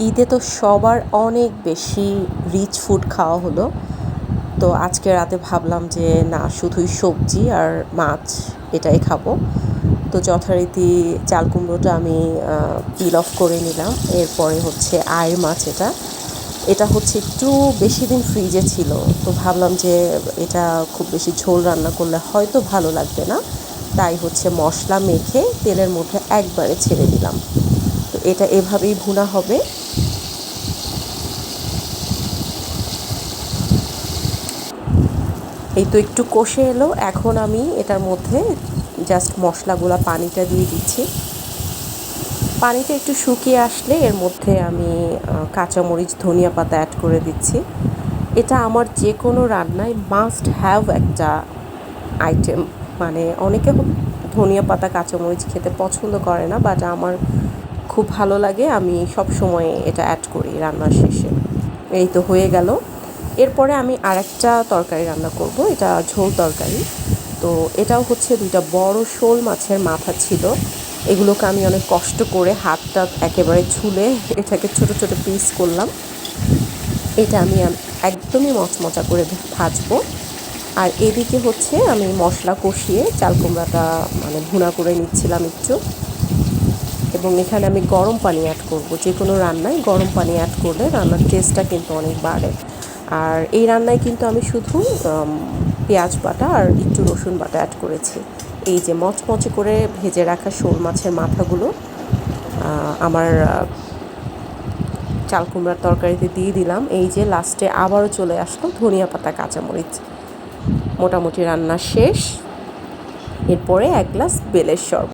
ঈদে তো সবার অনেক বেশি রিচ ফুড খাওয়া হলো। তো আজকে রাতে ভাবলাম যে না, শুধুই সবজি আর মাছ এটাই খাবো। তো যথারীতি চাল কুমড়োটা আমি পিল অফ করে নিলাম। এরপরে হচ্ছে আয়ের মাছ, এটা এটা হচ্ছে একটু বেশি দিন ফ্রিজে ছিল। তো ভাবলাম যে এটা খুব বেশি ঝোল রান্না করলে হয়তো ভালো লাগবে না, তাই হচ্ছে মশলা মেখে তেলের মধ্যে একবারে ছেড়ে দিলাম। তো এটা এভাবেই ভুনা হবে। এই তো একটু কষে এলো, এখন আমি এটার মধ্যে জাস্ট মশলাগুলা পানিটা দিয়ে দিচ্ছি। পানিটা একটু শুকিয়ে আসলে এর মধ্যে আমি কাঁচামরিচ ধনিয়া পাতা অ্যাড করে দিচ্ছি। এটা আমার যে কোনো রান্নায় মাস্ট হ্যাভ একটা আইটেম। মানে অনেকে ধনিয়া পাতা কাঁচামরিচ খেতে পছন্দ করে না, বাট আমার খুব ভালো লাগে, আমি সব সময় এটা অ্যাড করি রান্নার শেষে। এই তো হয়ে গেল। এরপরে আমি আরেকটা তরকারি রান্না করব, এটা ঝোল তরকারি। তো এটাও হচ্ছে দুইটা বড় শোল মাছের মাথা ছিল। এগুলোকে আমি অনেক কষ্ট করে হাতটা একেবারে ছুলে এটাকে ছোট ছোট পিস করলাম। এটা আমি একদমই মচমচা করে ভাজবো। আর এদিকে হচ্ছে আমি মশলা কষিয়ে চাল কুমড়াটা মানে ভুনা করে নিচ্ছিলাম একটু। এবং এখানে আমি গরম পানি অ্যাড করব। যে কোনো রান্নায় গরম পানি অ্যাড করলে রান্নার টেস্টটা কিন্তু অনেক বাড়ে। আর এই রান্নায় কিন্তু আমি শুধু পেঁয়াজ বাটা আর একটু রসুন বাটা অ্যাড করেছি। এই যে মচমচে করে ভেজে রাখা শোল মাছের মাথাগুলো আমার চাল কুমড়ার তরকারিতে দিয়ে দিলাম। এই যে লাস্টে আবারও চলে আসলো ধনিয়া পাতা কাঁচামরিচ। মোটামুটি রান্না শেষ। এরপরে এক গ্লাস বেলের শরবত।